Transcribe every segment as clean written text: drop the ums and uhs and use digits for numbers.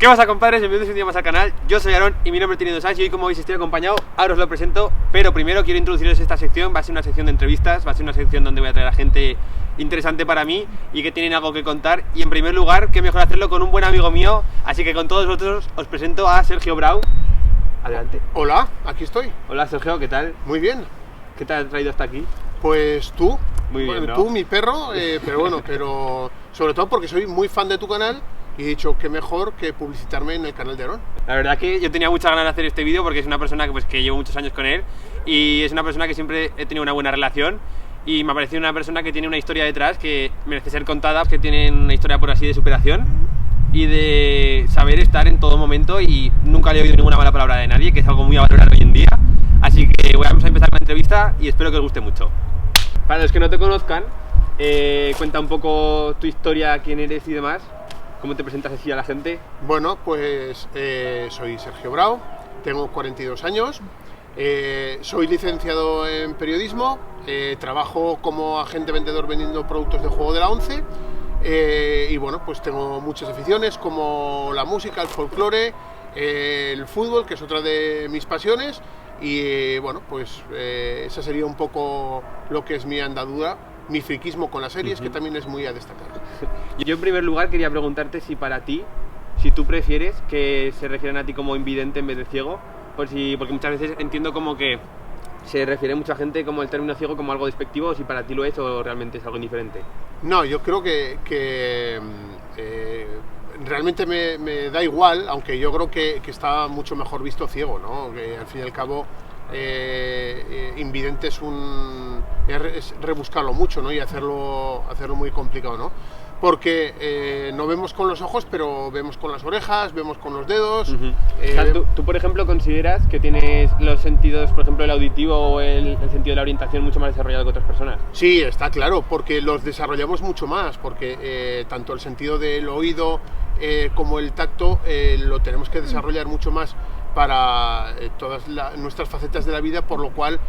¿Qué pasa, compadres? Bienvenidos un día más al canal. Yo soy Aaron y mi nombre es Tini Dos Sáenz y hoy, como veis, estoy acompañado. Ahora os lo presento, pero primero quiero introduciros esta sección. Va a ser una sección de entrevistas, va a ser una sección donde voy a traer a gente interesante para mí y que tienen algo que contar. Y en primer lugar, qué mejor hacerlo con un buen amigo mío. Así que con todos vosotros os presento a Sergio Brau. Adelante. Hola, aquí estoy. Hola, Sergio, ¿qué tal? Muy bien. ¿Qué te has traído hasta aquí? Pues tú. Muy bien, ¿no? Tú, mi perro, pero sobre todo porque soy muy fan de tu canal y he dicho que mejor que publicitarme en el canal de Aaron. La verdad que yo tenía muchas ganas de hacer este vídeo porque es una persona que llevo muchos años con él y es una persona que siempre he tenido una buena relación y me ha parecido una persona que tiene una historia detrás que merece ser contada, que tiene una historia por así de superación y de saber estar en todo momento, y nunca le he oído ninguna mala palabra de nadie, que es algo muy a valorar hoy en día. Así que vamos a empezar con la entrevista y espero que os guste mucho. Para los que no te conozcan, cuenta un poco tu historia, quién eres y demás. ¿Cómo te presentas así a la gente? Bueno, pues soy Sergio Brau, tengo 42 años, soy licenciado en periodismo, trabajo como agente vendedor vendiendo productos de juego de la ONCE y bueno, pues tengo muchas aficiones como la música, el folclore, el fútbol, que es otra de mis pasiones, y bueno, pues esa sería un poco lo que es mi andadura. Mi friquismo con las series, que también es muy a destacar. Yo en primer lugar quería preguntarte si para ti, si tú prefieres que se refieran a ti como invidente en vez de ciego, porque muchas veces entiendo como que se refiere mucha gente como el término ciego como algo despectivo, o si para ti lo es o realmente es algo indiferente. No, yo creo que realmente me da igual, aunque yo creo que está mucho mejor visto ciego, ¿no? Que al fin y al cabo invidente es rebuscarlo mucho, ¿no? Y hacerlo muy complicado, ¿no? Porque no vemos con los ojos, pero vemos con las orejas, vemos con los dedos. O sea, ¿tú, por ejemplo, consideras que tienes los sentidos, por ejemplo, el auditivo o el sentido de la orientación mucho más desarrollado que otras personas? Sí, está claro, porque los desarrollamos mucho más, porque tanto el sentido del oído como el tacto lo tenemos que desarrollar mucho más para todas nuestras facetas de la vida, por lo cual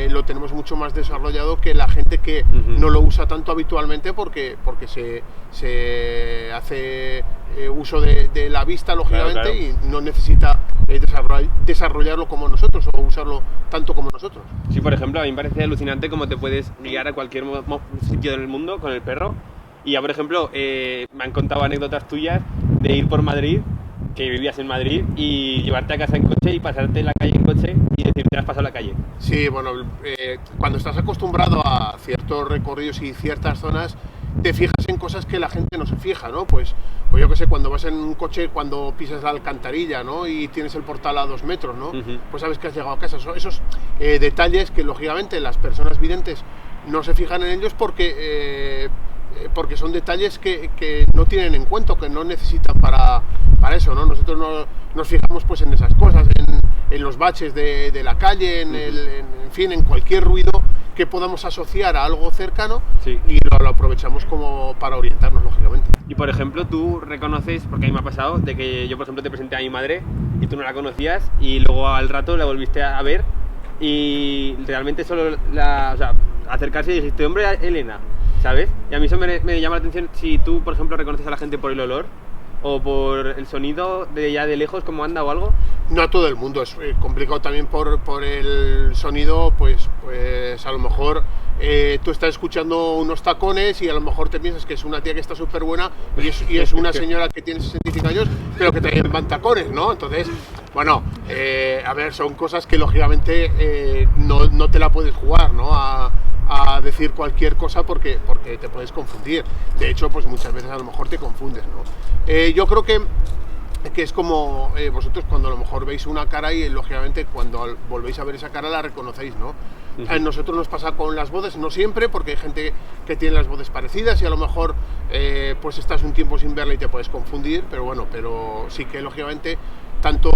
lo tenemos mucho más desarrollado que la gente que no lo usa tanto habitualmente porque se hace uso de la vista, lógicamente, claro. Y no necesita desarrollarlo como nosotros o usarlo tanto como nosotros. Sí, por ejemplo, a mí me parece alucinante cómo te puedes guiar a cualquier sitio del mundo con el perro. Y ya, por ejemplo, me han contado anécdotas tuyas de ir por Madrid, que vivías en Madrid, y llevarte a casa en coche y pasarte la calle en coche y decirte has pasado la calle. Sí, bueno, cuando estás acostumbrado a ciertos recorridos y ciertas zonas, te fijas en cosas que la gente no se fija, ¿no? Pues yo qué sé, cuando vas en un coche, cuando pisas la alcantarilla, ¿no? Y tienes el portal a 2 metros, ¿no? Pues sabes que has llegado a casa. Esos detalles que, lógicamente, las personas videntes no se fijan en ellos porque son detalles que no tienen en cuenta, que no necesitan para eso, ¿no? Nosotros nos fijamos pues en esas cosas, en los baches de la calle, en fin, en cualquier ruido que podamos asociar a algo cercano, sí. Y lo aprovechamos como para orientarnos, lógicamente. Y por ejemplo, tú reconoces, porque a mí me ha pasado, de que yo por ejemplo te presenté a mi madre y tú no la conocías y luego al rato la volviste a ver y realmente solo acercarse y dijiste, hombre, Elena, ¿sabes? Y a mí eso me llama la atención, si tú, por ejemplo, reconoces a la gente por el olor o por el sonido de ya de lejos, cómo anda o algo. No a todo el mundo, es complicado también por el sonido, pues a lo mejor tú estás escuchando unos tacones y a lo mejor te piensas que es una tía que está súper buena y es una señora que tiene 65 años, pero que también van tacones, ¿no? Entonces, bueno, a ver, son cosas que lógicamente no te la puedes jugar, ¿no? A decir cualquier cosa porque te puedes confundir. De hecho, pues muchas veces a lo mejor te confundes, ¿no? Yo creo que es como vosotros cuando a lo mejor veis una cara y lógicamente cuando volvéis a ver esa cara la reconocéis, ¿no? A nosotros nos pasa con las voces, no siempre, porque hay gente que tiene las voces parecidas y a lo mejor pues estás un tiempo sin verla y te puedes confundir, pero sí que lógicamente tanto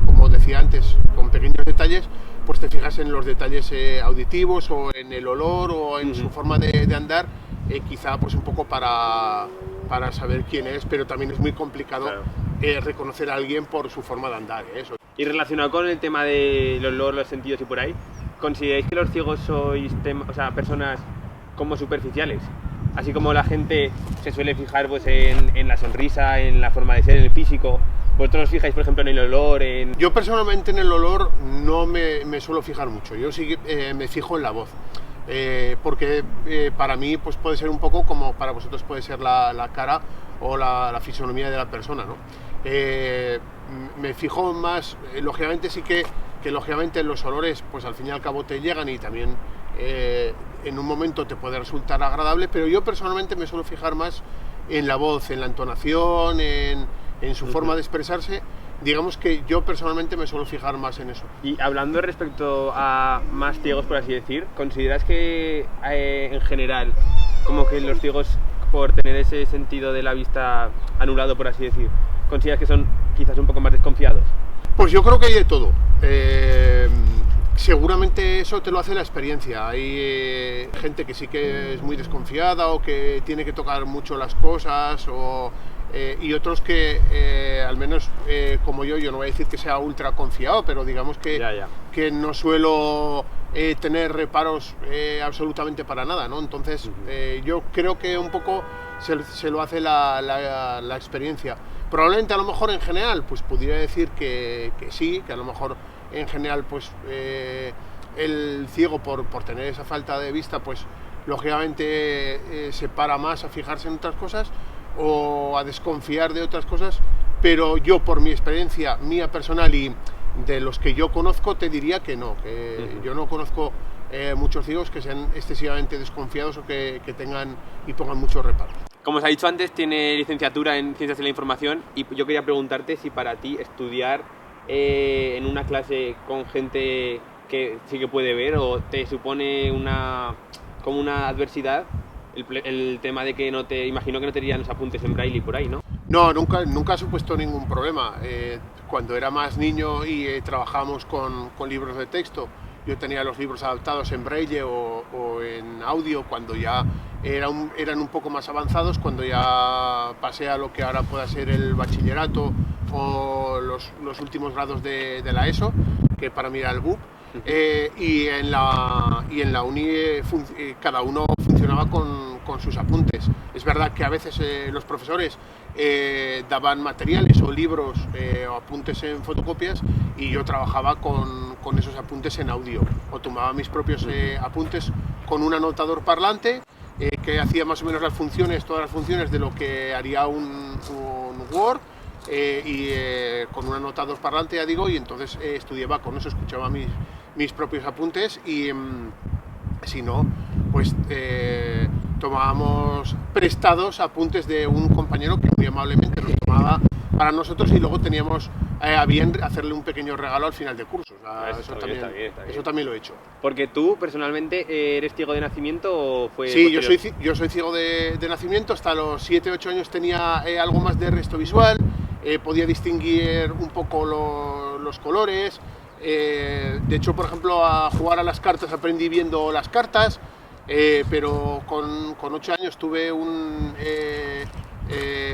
como decía antes, con pequeños detalles, pues te fijas en los detalles auditivos o en el olor o en su forma de andar, quizá pues un poco para saber quién es, pero también es muy complicado, claro, reconocer a alguien por su forma de andar, eso. Y relacionado con el tema del olor, los sentidos y por ahí, ¿consideráis que los ciegos sois personas como superficiales? así como la gente se suele fijar pues, en la sonrisa, en la forma de ser, en el físico. ¿Vosotros os fijáis, por ejemplo, en el olor? Yo personalmente en el olor no me suelo fijar mucho, yo sí me fijo en la voz. Porque para mí pues puede ser un poco como para vosotros puede ser la cara o la fisonomía de la persona, ¿no? Me fijo más, lógicamente sí que lógicamente los olores pues al fin y al cabo te llegan y también en un momento te puede resultar agradable, pero yo personalmente me suelo fijar más en la voz, en la entonación, en su forma de expresarse. Digamos que yo personalmente me suelo fijar más en eso. Y hablando respecto a más ciegos, por así decir, ¿consideras que en general, como que los ciegos, por tener ese sentido de la vista anulado, por así decir, consideras que son quizás un poco más desconfiados? Pues yo creo que hay de todo. Seguramente eso te lo hace la experiencia. Hay gente que sí que es muy desconfiada o que tiene que tocar mucho las cosas y otros que, al menos como yo no voy a decir que sea ultra confiado, pero digamos que no suelo tener reparos absolutamente para nada, ¿no? Entonces yo creo que un poco se lo hace la experiencia. Probablemente a lo mejor en general pues pudiera decir que sí, que a lo mejor en general pues el ciego por tener esa falta de vista pues lógicamente se para más a fijarse en otras cosas o a desconfiar de otras cosas, pero yo por mi experiencia mía personal y de los que yo conozco te diría que no, que yo no conozco muchos ciegos que sean excesivamente desconfiados o que tengan y pongan muchos reparos. Como os ha dicho antes, tiene licenciatura en Ciencias de la Información y yo quería preguntarte si para ti estudiar en una clase con gente que sí que puede ver o te supone como una adversidad el tema de que imagino que no te dirían los apuntes en braille y por ahí, ¿no? No, nunca ha supuesto ningún problema. Cuando era más niño y trabajábamos con libros de texto, yo tenía los libros adaptados en braille o en audio cuando ya eran un poco más avanzados, cuando ya pasé a lo que ahora pueda ser el bachillerato o los últimos grados de la ESO, que para mí era el BUP. Y en la uni cada uno funcionaba con sus apuntes. Es verdad que a veces los profesores daban materiales o libros o apuntes en fotocopias y yo trabajaba con esos apuntes en audio o tomaba mis propios apuntes con un anotador parlante que hacía más o menos todas las funciones de lo que haría un Word. Con un anotador parlante, ya digo, y entonces estudiaba con eso, escuchaba mis propios apuntes y si no, pues tomábamos prestados apuntes de un compañero que muy amablemente los tomaba para nosotros y luego teníamos a bien hacerle un pequeño regalo al final de curso. O sea, eso también lo he hecho. Porque tú, personalmente, ¿eres ciego de nacimiento o fue...? Sí, yo soy ciego de nacimiento. Hasta los 7-8 años tenía algo más de resto visual. Podía distinguir un poco los colores. De hecho, por ejemplo, a jugar a las cartas aprendí viendo las cartas, pero con 8 años tuve un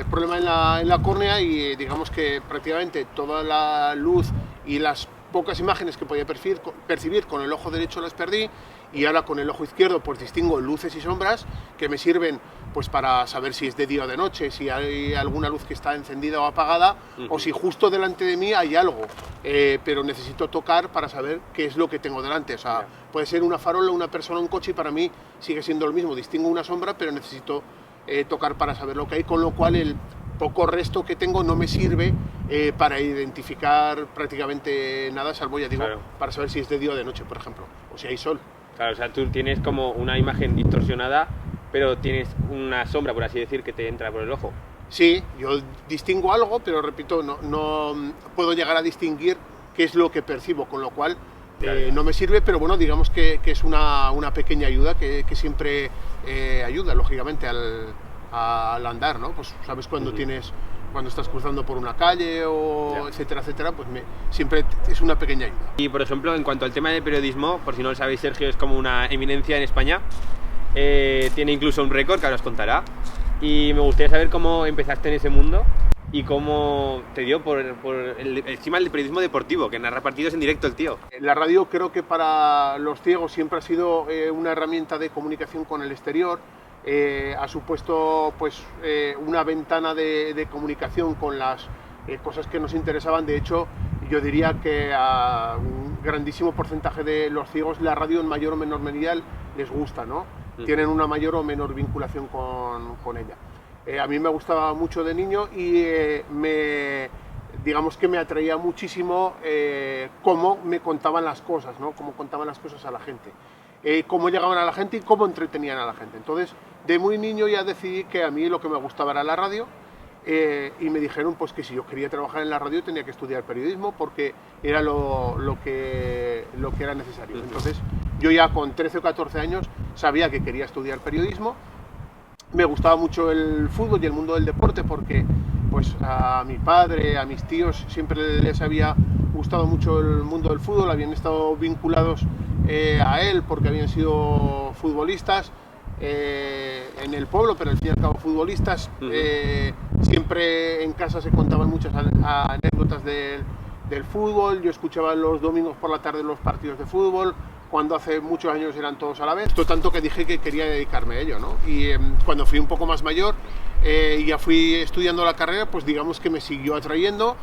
problema en la córnea y digamos que prácticamente toda la luz y las pocas imágenes que podía percibir con el ojo derecho las perdí, y ahora con el ojo izquierdo pues distingo luces y sombras que me sirven pues para saber si es de día o de noche, si hay alguna luz que está encendida o apagada, o si justo delante de mí hay algo, pero necesito tocar para saber qué es lo que tengo delante. O sea, puede ser una farola, una persona, un coche, y para mí sigue siendo lo mismo, distingo una sombra, pero necesito tocar para saber lo que hay, con lo cual el poco resto que tengo no me sirve para identificar prácticamente nada, salvo, ya digo, para saber si es de día o de noche, por ejemplo, o si hay sol. Claro, o sea, tú tienes como una imagen distorsionada, pero tienes una sombra, por así decir, que te entra por el ojo. Sí, yo distingo algo, pero repito, no puedo llegar a distinguir qué es lo que percibo, con lo cual no me sirve, pero bueno, digamos que es una pequeña ayuda que siempre ayuda, lógicamente, al andar, ¿no? Pues sabes cuando cuando estás cruzando por una calle o etcétera, etcétera, pues siempre es una pequeña ayuda. Y por ejemplo, en cuanto al tema del periodismo, por si no lo sabéis, Sergio es como una eminencia en España. Tiene incluso un récord que ahora os contará. Y me gustaría saber cómo empezaste en ese mundo y cómo te dio por encima del periodismo deportivo, que narra partidos en directo el tío. La radio creo que para los ciegos siempre ha sido una herramienta de comunicación con el exterior. ha supuesto pues, una ventana de comunicación con las cosas que nos interesaban. De hecho, yo diría que a un grandísimo porcentaje de los ciegos la radio en mayor o menor medida les gusta, ¿no? Tienen una mayor o menor vinculación con ella. A mí me gustaba mucho de niño y digamos que me atraía muchísimo cómo me contaban las cosas, ¿no? Cómo contaban las cosas a la gente, cómo llegaban a la gente y cómo entretenían a la gente. Entonces, de muy niño ya decidí que a mí lo que me gustaba era la radio. Y me dijeron pues que si yo quería trabajar en la radio tenía que estudiar periodismo porque era lo que era necesario. Entonces yo ya con 13 o 14 años sabía que quería estudiar periodismo. Me gustaba mucho el fútbol y el mundo del deporte porque pues a mi padre, a mis tíos siempre les había gustado mucho el mundo del fútbol, habían estado vinculados a él porque habían sido futbolistas. En el pueblo, pero al fin y al cabo futbolistas. Siempre en casa se contaban muchas anécdotas del fútbol. Yo escuchaba los domingos por la tarde los partidos de fútbol, cuando hace muchos años eran todos a la vez. Esto tanto que dije que quería dedicarme a ello, ¿no? Y cuando fui un poco más mayor y ya fui estudiando la carrera, pues digamos que me siguió atrayendo,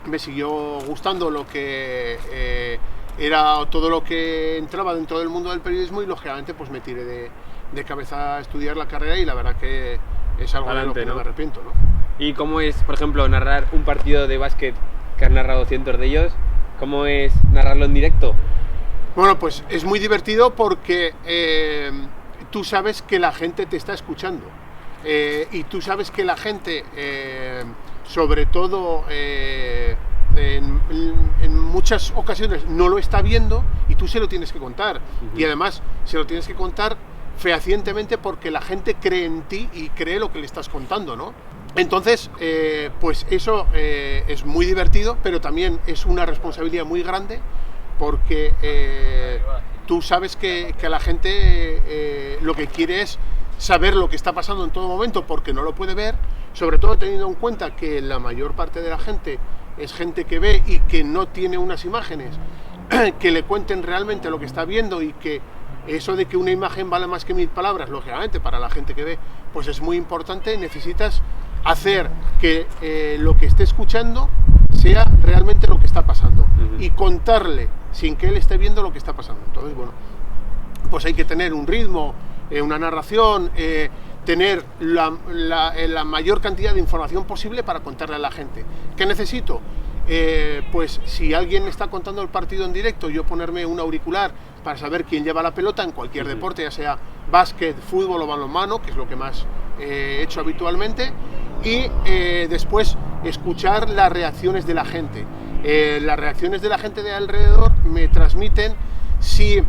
me siguió gustando lo que era todo lo que entraba dentro del mundo del periodismo y lógicamente pues me tiré de cabeza a estudiar la carrera y la verdad que es algo de lo que no me arrepiento, ¿no? ¿Y cómo es, por ejemplo, narrar un partido de básquet que has narrado cientos de ellos? ¿Cómo es narrarlo en directo? Bueno, pues es muy divertido porque tú sabes que la gente te está escuchando y tú sabes que la gente, sobre todo en muchas ocasiones, no lo está viendo y tú se lo tienes que contar. Y además se lo tienes que contar fehacientemente porque la gente cree en ti y cree lo que le estás contando, ¿no? Entonces, pues eso es muy divertido, pero también es una responsabilidad muy grande porque tú sabes que la gente lo que quiere es saber lo que está pasando en todo momento porque no lo puede ver, sobre todo teniendo en cuenta que la mayor parte de la gente es gente que ve y que no tiene unas imágenes que le cuenten realmente lo que está viendo y que eso de que una imagen vale más que 1000 palabras, lógicamente, para la gente que ve, pues es muy importante. Necesitas hacer que lo que esté escuchando sea realmente lo que está pasando y contarle sin que él esté viendo lo que está pasando. Entonces, bueno, pues hay que tener un ritmo, una narración, tener la mayor cantidad de información posible para contarle a la gente. ¿Qué necesito? Pues si alguien está contando el partido en directo, yo ponerme un auricular para saber quién lleva la pelota en cualquier deporte, ya sea básquet, fútbol o balonmano, que es lo que más he hecho habitualmente, y después escuchar las reacciones de la gente. Las reacciones de la gente de alrededor me transmiten si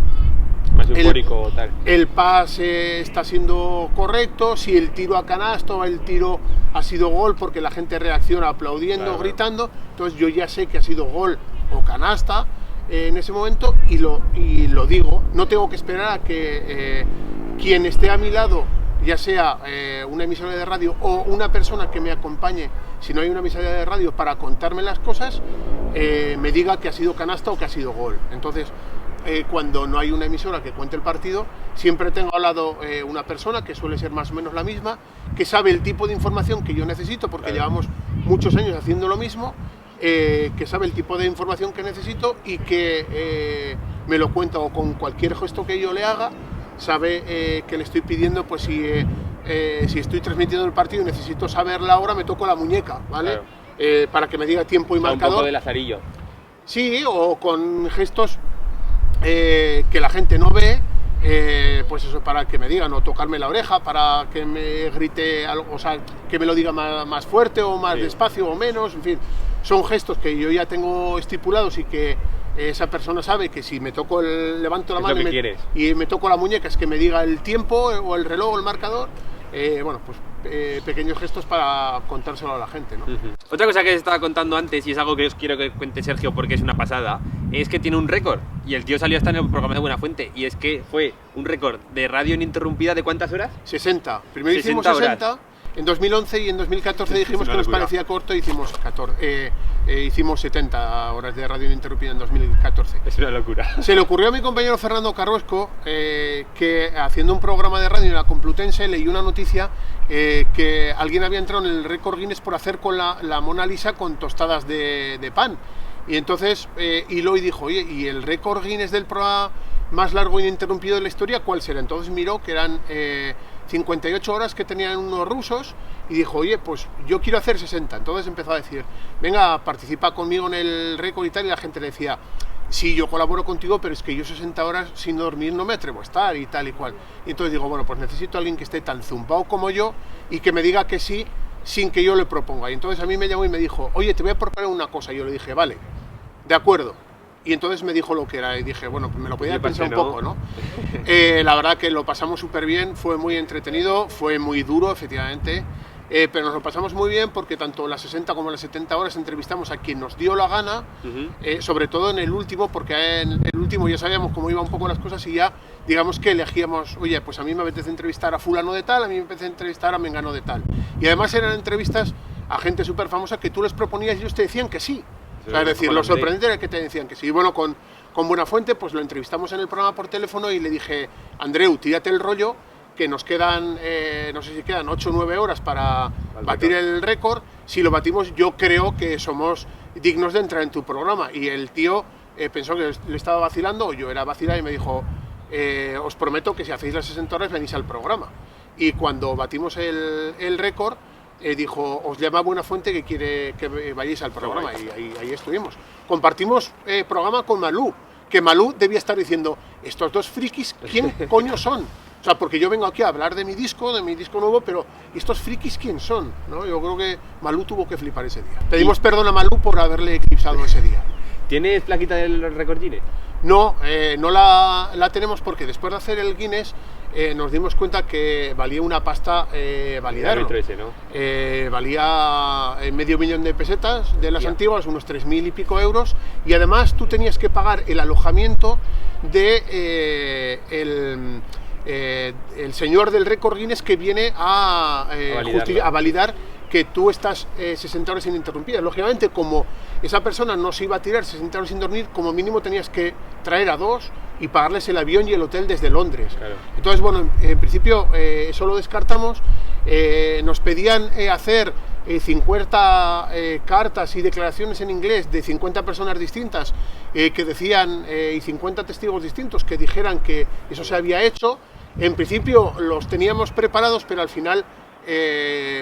más eufórico o tal. El pase está siendo correcto, si el tiro a canasto o el tiro ha sido gol, porque la gente reacciona aplaudiendo, claro, gritando. Entonces yo ya sé que ha sido gol o canasta en ese momento y lo digo. No tengo que esperar a que quien esté a mi lado, ya sea una emisora de radio o una persona que me acompañe, si no hay una emisora de radio para contarme las cosas, me diga que ha sido canasta o que ha sido gol. Entonces, cuando no hay una emisora que cuente el partido, siempre tengo al lado una persona que suele ser más o menos la misma, que sabe el tipo de información que yo necesito, porque llevamos muchos años haciendo lo mismo, que sabe el tipo de información que necesito y que me lo cuenta, o con cualquier gesto que yo le haga, sabe que le estoy pidiendo, pues si estoy transmitiendo el partido y necesito saber la hora, me toco la muñeca, ¿vale? Claro. Para que me diga tiempo y marcador. Un poco de lazarillo. Sí, o con gestos que la gente no ve, pues eso, para que me digan, o tocarme la oreja, para que me grite algo, o sea, que me lo diga más fuerte o más despacio o menos, en fin, son gestos que yo ya tengo estipulados y que esa persona sabe que si me toco levanto la mano y me toco la muñeca es que me diga el tiempo o el reloj o el marcador. Bueno, pues pequeños gestos para contárselo a la gente, ¿no? Otra cosa que estaba contando antes, y es algo que os quiero que cuente Sergio porque es una pasada, es que tiene un récord, y el tío salió hasta en el programa de Buenafuente, y es que fue un récord de radio ininterrumpida de ¿cuántas horas? 60. Primero hicimos 60 en 2011 y en 2014 dijimos que nos parecía corto y hicimos 70 horas de radio ininterrumpida en 2014. Es una locura. Se le ocurrió a mi compañero Fernando Carrasco que haciendo un programa de radio en la Complutense leí una noticia que alguien había entrado en el récord Guinness por hacer con la Mona Lisa con tostadas de pan. Y entonces hiló y dijo, oye, ¿y el récord Guinness del programa más largo e ininterrumpido de la historia cuál será? Entonces miró que eran 58 horas que tenían unos rusos y dijo, oye, pues yo quiero hacer 60. Entonces empezó a decir, venga, participa conmigo en el récord y tal, y la gente le decía, sí, yo colaboro contigo, pero es que yo 60 horas sin dormir no me atrevo a estar y tal y cual. Y entonces digo, bueno, pues necesito a alguien que esté tan zumbado como yo y que me diga que sí sin que yo le proponga. Y entonces a mí me llamó y me dijo, oye, te voy a proponer una cosa. Y yo le dije, vale, de acuerdo. Y entonces me dijo lo que era y dije, bueno, pues me lo podía pensar un poco, ¿no? La verdad que lo pasamos súper bien, fue muy entretenido, fue muy duro, efectivamente, pero nos lo pasamos muy bien porque tanto las 60 como las 70 horas entrevistamos a quien nos dio la gana, sobre todo en el último, porque en el último ya sabíamos cómo iban un poco las cosas y ya, digamos que elegíamos, oye, pues a mí me apetece entrevistar a fulano de tal, a mí me apetece entrevistar a mengano de tal. Y además eran entrevistas a gente súper famosa que tú les proponías y ellos te decían que sí. O sea, es decir, lo sorprendente era que te decían que sí. Y bueno, con Buenafuente pues lo entrevistamos en el programa por teléfono y le dije, Andreu, tírate el rollo, que nos quedan, no sé si quedan 8 o 9 horas para batir el récord. Si lo batimos, yo creo que somos dignos de entrar en tu programa. Y el tío pensó que le estaba vacilando, o yo era vacilado, y me dijo, os prometo que si hacéis las 60 horas venís al programa. Y cuando batimos el récord, dijo, os llama Buenafuente que quiere que vayáis al programa, y ahí estuvimos. Compartimos programa con Malú, que Malú debía estar diciendo, estos dos frikis, ¿quién coño son? O sea, porque yo vengo aquí a hablar de mi disco nuevo, pero ¿estos frikis quién son? ¿No? Yo creo que Malú tuvo que flipar ese día. Pedimos perdón a Malú por haberle eclipsado ese día. ¿Tienes plaquita del récord Guinness? No, no la tenemos porque después de hacer el Guinness nos dimos cuenta que valía una pasta validarlo. Ese, ¿no? Valía medio millón de pesetas de las antiguas, unos 3.000 y pico euros, y además tú tenías que pagar el alojamiento de el señor del récord Guinness que viene a validar que tú estás 60 horas ininterrumpidas. Lógicamente, como esa persona no se iba a tirar 60 horas sin dormir, como mínimo tenías que traer a dos y pagarles el avión y el hotel desde Londres. Claro. Entonces, bueno, en principio eso lo descartamos. Nos pedían hacer 50 cartas y declaraciones en inglés de 50 personas distintas que decían, y 50 testigos distintos que dijeran que eso se había hecho. En principio los teníamos preparados, pero al final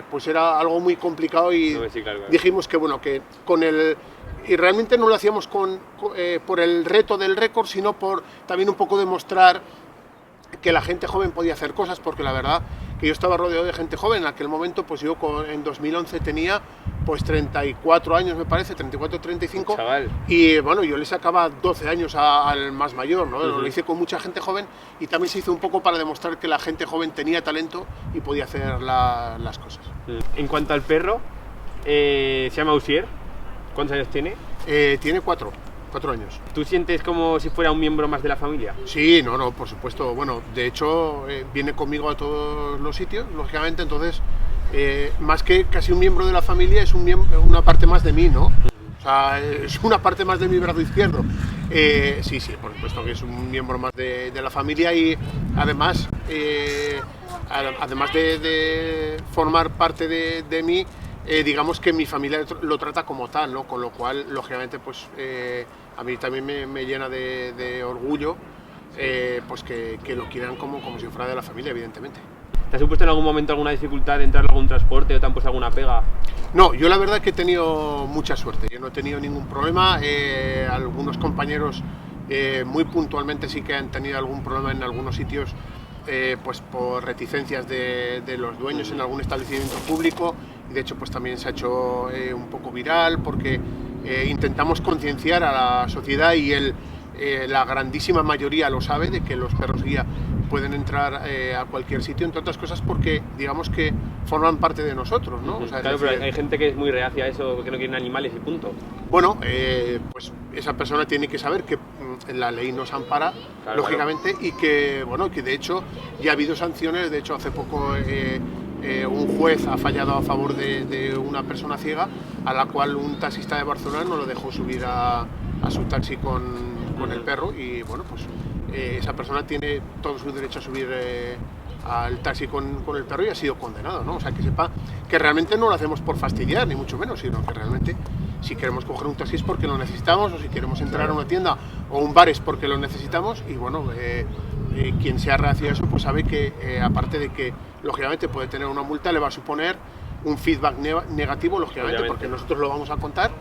pues era algo muy complicado y dijimos que bueno, que con el... Y realmente no lo hacíamos por el reto del récord, sino por también un poco demostrar que la gente joven podía hacer cosas, porque la verdad que yo estaba rodeado de gente joven. En aquel momento, pues yo en 2011 tenía pues 34 años, me parece, 34, 35. Chaval. Y bueno, yo le sacaba 12 años al más mayor, ¿no? Lo hice con mucha gente joven y también se hizo un poco para demostrar que la gente joven tenía talento y podía hacer las cosas. En cuanto al perro, se llama Usier. ¿Cuántos años tiene? Tiene 4 años. ¿Tú sientes como si fuera un miembro más de la familia? Sí, no, por supuesto. Bueno, de hecho, viene conmigo a todos los sitios, lógicamente, entonces, más que casi un miembro de la familia, es una parte más de mí, ¿no? O sea, es una parte más de mi brazo izquierdo. Sí, por supuesto que es un miembro más de la familia y además, además de formar parte de mí, digamos que mi familia lo trata como tal, ¿no? Con lo cual, lógicamente, pues a mí también me llena de orgullo pues que lo quieran como si fuera de la familia, evidentemente. ¿Te has supuesto en algún momento alguna dificultad de entrar en algún transporte o te han puesto alguna pega? No, yo la verdad que he tenido mucha suerte, yo no he tenido ningún problema. Algunos compañeros muy puntualmente sí que han tenido algún problema en algunos sitios, pues por reticencias de los dueños en algún establecimiento público, y de hecho pues también se ha hecho un poco viral porque intentamos concienciar a la sociedad y la grandísima mayoría lo sabe, de que los perros guía pueden entrar a cualquier sitio, entre otras cosas porque digamos que forman parte de nosotros, ¿no? O sea, claro, pero hay gente que es muy reacia a eso, que no quieren animales y punto. Bueno, pues esa persona tiene que saber que la ley nos ampara, claro, lógicamente, claro. Y que, bueno, que de hecho ya ha habido sanciones. De hecho, hace poco un juez ha fallado a favor de una persona ciega, a la cual un taxista de Barcelona no lo dejó subir a su taxi con con el perro y bueno, pues esa persona tiene todo su derecho a subir al taxi con el perro y ha sido condenado, ¿no? O sea, que sepa que realmente no lo hacemos por fastidiar, ni mucho menos, sino que realmente si queremos coger un taxi es porque lo necesitamos, o si queremos entrar a una tienda o un bar es porque lo necesitamos, y bueno, quien sea reacio a eso, pues sabe que aparte de que lógicamente puede tener una multa, le va a suponer un feedback negativo, lógicamente, porque nosotros lo vamos a contar,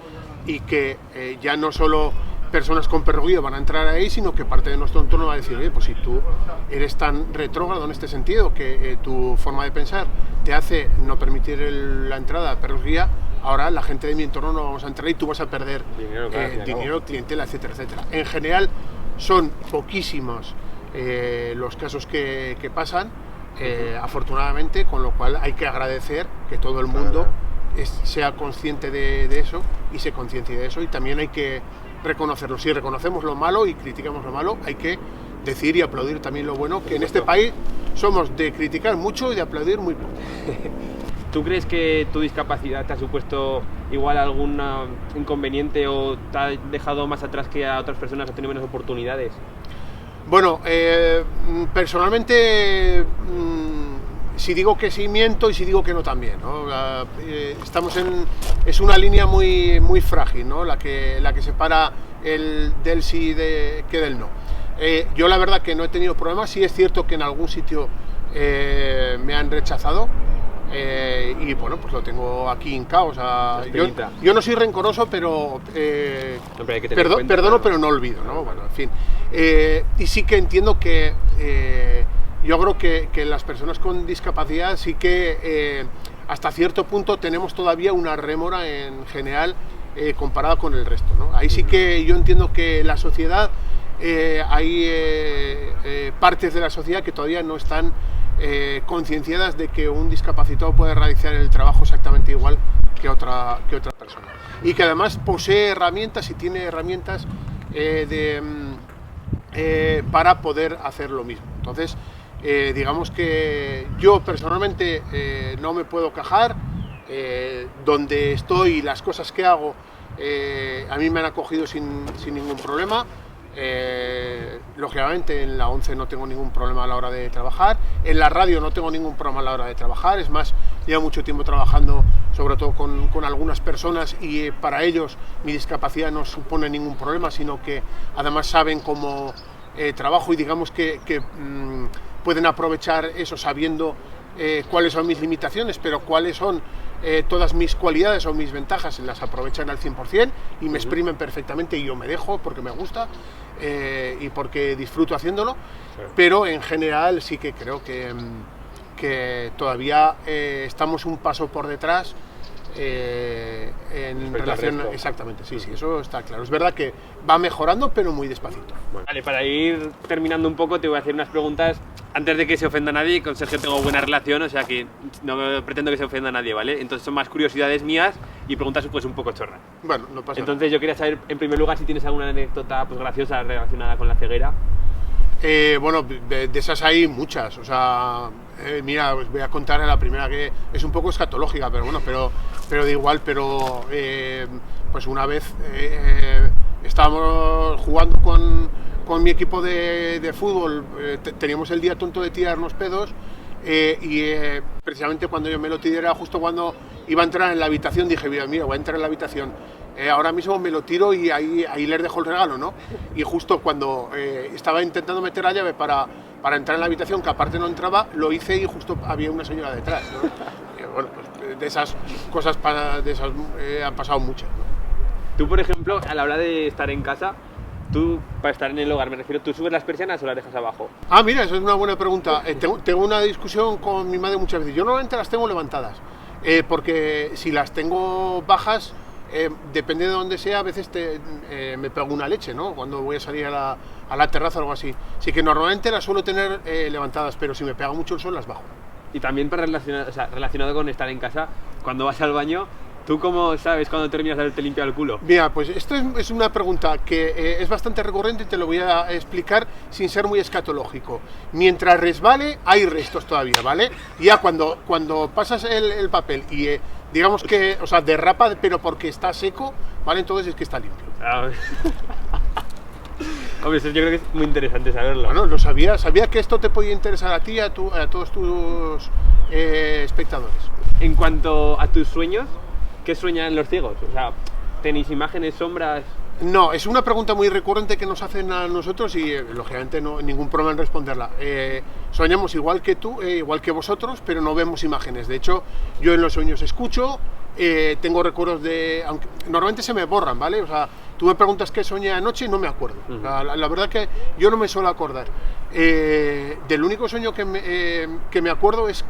y que ya no solo personas con perro guía van a entrar ahí, sino que parte de nuestro entorno va a decir, oye, pues si tú eres tan retrógrado en este sentido, que tu forma de pensar te hace no permitir la entrada a perros guía, ahora la gente de mi entorno no vamos a entrar y tú vas a perder dinero, clientela, etcétera, etcétera. En general son poquísimos los casos que pasan, afortunadamente, con lo cual hay que agradecer que todo el mundo sea consciente de eso y se conciencie de eso, y también hay que reconocerlo. Si reconocemos lo malo y criticamos lo malo, hay que decir y aplaudir también lo bueno, que en este país somos de criticar mucho y de aplaudir muy poco. ¿Tú crees que tu discapacidad te ha supuesto igual algún inconveniente o te ha dejado más atrás que a otras personas que han tenido menos oportunidades? Bueno, personalmente, si digo que sí miento y si digo que no también, ¿no? Es una línea muy, muy frágil, ¿no? la que separa del sí que del no. Yo la verdad que no he tenido problemas, sí es cierto que en algún sitio me han rechazado. Y bueno, pues lo tengo aquí hincado. O sea, yo no soy rencoroso, pero perdono, pero no olvido, ¿no? Bueno, en fin. Y sí que entiendo que yo creo que las personas con discapacidad sí que hasta cierto punto tenemos todavía una rémora en general comparada con el resto, ¿no? Ahí sí que yo entiendo que la sociedad, hay partes de la sociedad que todavía no están concienciadas de que un discapacitado puede realizar el trabajo exactamente igual que otra persona, y que además posee herramientas y tiene herramientas para poder hacer lo mismo. Entonces, digamos que yo personalmente no me puedo quejar. Donde estoy y las cosas que hago, a mí me han acogido sin ningún problema. Lógicamente en la 11 no tengo ningún problema a la hora de trabajar, en la radio no tengo ningún problema a la hora de trabajar, es más, llevo mucho tiempo trabajando sobre todo con algunas personas, y para ellos mi discapacidad no supone ningún problema, sino que además saben cómo trabajo, y digamos que pueden aprovechar eso sabiendo cuáles son mis limitaciones, pero cuáles son todas mis cualidades o mis ventajas, las aprovechan al 100% y me exprimen perfectamente, y yo me dejo porque me gusta y porque disfruto haciéndolo, pero en general sí que creo que todavía estamos un paso por detrás en relación. Exactamente, sí, eso está claro. Es verdad que va mejorando, pero muy despacito. Bueno, vale, para ir terminando un poco, te voy a hacer unas preguntas antes de que se ofenda a nadie. Con Sergio tengo buena relación, o sea que no pretendo que se ofenda a nadie, ¿vale? Entonces son más curiosidades mías y preguntas pues un poco chorras. Bueno, no pasa nada. Entonces yo quería saber, en primer lugar, si tienes alguna anécdota pues graciosa relacionada con la ceguera. Bueno, de esas hay muchas, o sea, mira, os voy a contar la primera, que es un poco escatológica, pero bueno, pero da igual, pero pues una vez estábamos jugando con mi equipo de fútbol, teníamos el día tonto de tirarnos pedos, y precisamente cuando yo me lo tiré, era justo cuando iba a entrar en la habitación, dije, mira, voy a entrar en la habitación, ahora mismo me lo tiro y ahí les dejo el regalo, ¿no? Y justo cuando estaba intentando meter la llave para entrar en la habitación, que aparte no entraba, lo hice y justo había una señora detrás, ¿no? Bueno, pues de esas cosas han pasado muchas, ¿no? Tú, por ejemplo, a la hora de estar en casa, tú, para estar en el hogar, me refiero, ¿tú subes las persianas o las dejas abajo? Ah, mira, eso es una buena pregunta. Tengo una discusión con mi madre muchas veces. Yo normalmente las tengo levantadas, porque si las tengo bajas, depende de dónde sea, a veces me pego una leche, ¿no? Cuando voy a salir a la terraza o algo así. Así que normalmente las suelo tener levantadas, pero si me pega mucho el sol, las bajo. Y también relacionado con estar en casa, cuando vas al baño, ¿tú cómo sabes cuando terminas de haberte limpiado el culo? Mira, pues esto es una pregunta que es bastante recurrente y te lo voy a explicar sin ser muy escatológico. Mientras resbale, hay restos todavía, ¿vale? Y ya cuando pasas el papel y digamos que, o sea, derrapa, pero porque está seco, ¿vale? Entonces es que está limpio. Hombre, eso yo creo que es muy interesante saberlo. Bueno, lo sabía que esto te podía interesar a ti, a todos tus espectadores. En cuanto a tus sueños, ¿qué sueñan los ciegos? O sea, ¿tenéis imágenes, sombras? No, es una pregunta muy recurrente que nos hacen a nosotros y lógicamente no ningún problema en responderla. Soñamos igual que tú, igual que vosotros, pero no vemos imágenes. De hecho, yo en los sueños escucho, tengo recuerdos aunque normalmente se me borran, ¿vale? O sea, tú me preguntas qué soñé anoche y no me acuerdo. O sea, la verdad que yo no me suelo acordar. Del único sueño que me acuerdo es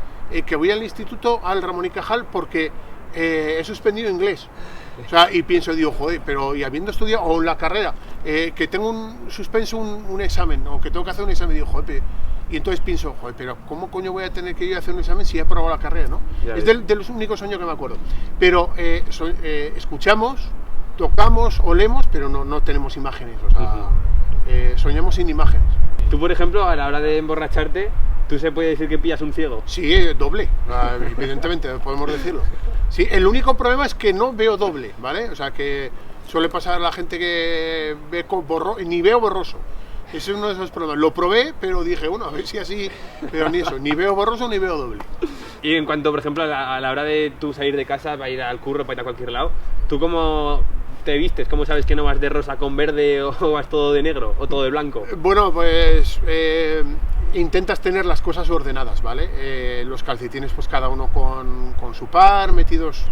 que voy al instituto, al Ramón y Cajal, porque he suspendido inglés. O sea, y pienso, digo, joder, pero y habiendo estudiado, o en la carrera, que tengo suspenso un examen, o que tengo que hacer un examen, digo, joder, y entonces pienso, joder, pero ¿cómo coño voy a tener que ir a hacer un examen si he aprobado la carrera, no? Es de los únicos sueños que me acuerdo. Pero escuchamos, tocamos, olemos, pero no tenemos imágenes, o sea, soñamos sin imágenes. Tú, por ejemplo, a la hora de emborracharte, ¿tú se puede decir que pillas un ciego? Sí, doble, evidentemente, podemos decirlo. Sí, el único problema es que no veo doble, ¿vale? O sea, que suele pasar a la gente que ve ni veo borroso. Ese es uno de esos problemas. Lo probé, pero dije, bueno, a ver si así, pero ni eso, ni veo borroso ni veo doble. Y en cuanto, por ejemplo, a la hora de tú salir de casa para ir al curro, para ir a cualquier lado, ¿tú cómo te vistes? ¿Cómo sabes que no vas de rosa con verde o vas todo de negro o todo de blanco? Bueno, pues intentas tener las cosas ordenadas, ¿vale? Los calcetines, pues cada uno con su par, metidos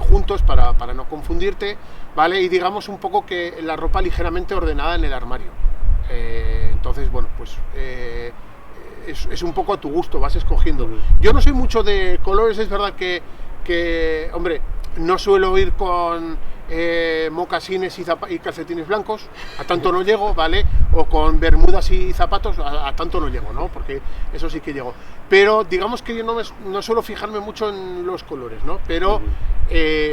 juntos para no confundirte, ¿vale? Y digamos un poco que la ropa ligeramente ordenada en el armario. Entonces, bueno, pues es un poco a tu gusto, vas escogiendo. Yo no soy mucho de colores, es verdad que hombre, no suelo ir con mocasines y calcetines blancos, a tanto no llego, ¿vale? O con bermudas y zapatos, a tanto no llego, ¿no? Porque eso sí que llego. Pero digamos que yo no suelo fijarme mucho en los colores, ¿no? Pero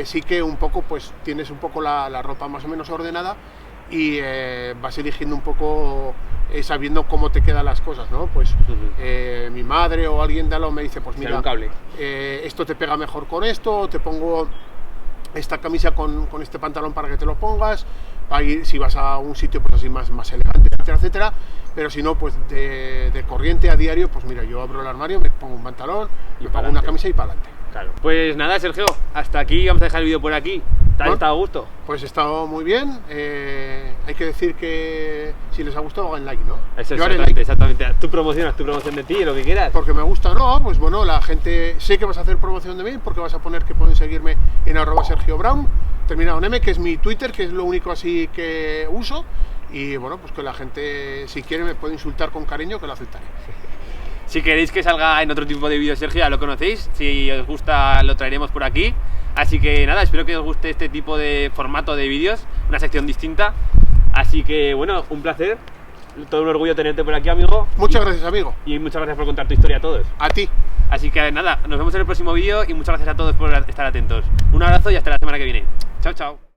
sí que un poco, pues tienes un poco la ropa más o menos ordenada y vas eligiendo un poco sabiendo cómo te quedan las cosas, ¿no? Pues mi madre o alguien de al lado me dice, pues mira, esto te pega mejor con esto, te pongo esta camisa con este pantalón para que te lo pongas, para ir, si vas a un sitio pues así más elegante, etcétera, etcétera. Pero si no, pues de corriente a diario, pues mira, yo abro el armario, me pongo un pantalón, me pongo una camisa y para adelante. Claro. Pues nada, Sergio, hasta aquí, vamos a dejar el vídeo por aquí. ¿Te ha estado a gusto? Pues he estado muy bien. Hay que decir que si les ha gustado, hagan like, ¿no? Eso, exactamente. Tú promocionas tu promoción de ti, lo que quieras. Porque me gusta, no, pues bueno, la gente sé que vas a hacer promoción de mí, porque vas a poner que pueden seguirme en @SergioBrown, terminado en M, que es mi Twitter, que es lo único así que uso. Y bueno, pues que la gente, si quiere, me puede insultar con cariño, que lo aceptaré. Si queréis que salga en otro tipo de vídeos, Sergio, ya lo conocéis. Si os gusta, lo traeremos por aquí. Así que nada, espero que os guste este tipo de formato de vídeos, una sección distinta. Así que bueno, un placer, todo un orgullo tenerte por aquí, amigo. Muchas gracias, amigo. Y muchas gracias por contar tu historia a todos. A ti. Así que nada, nos vemos en el próximo vídeo y muchas gracias a todos por estar atentos. Un abrazo y hasta la semana que viene. Chao, chao.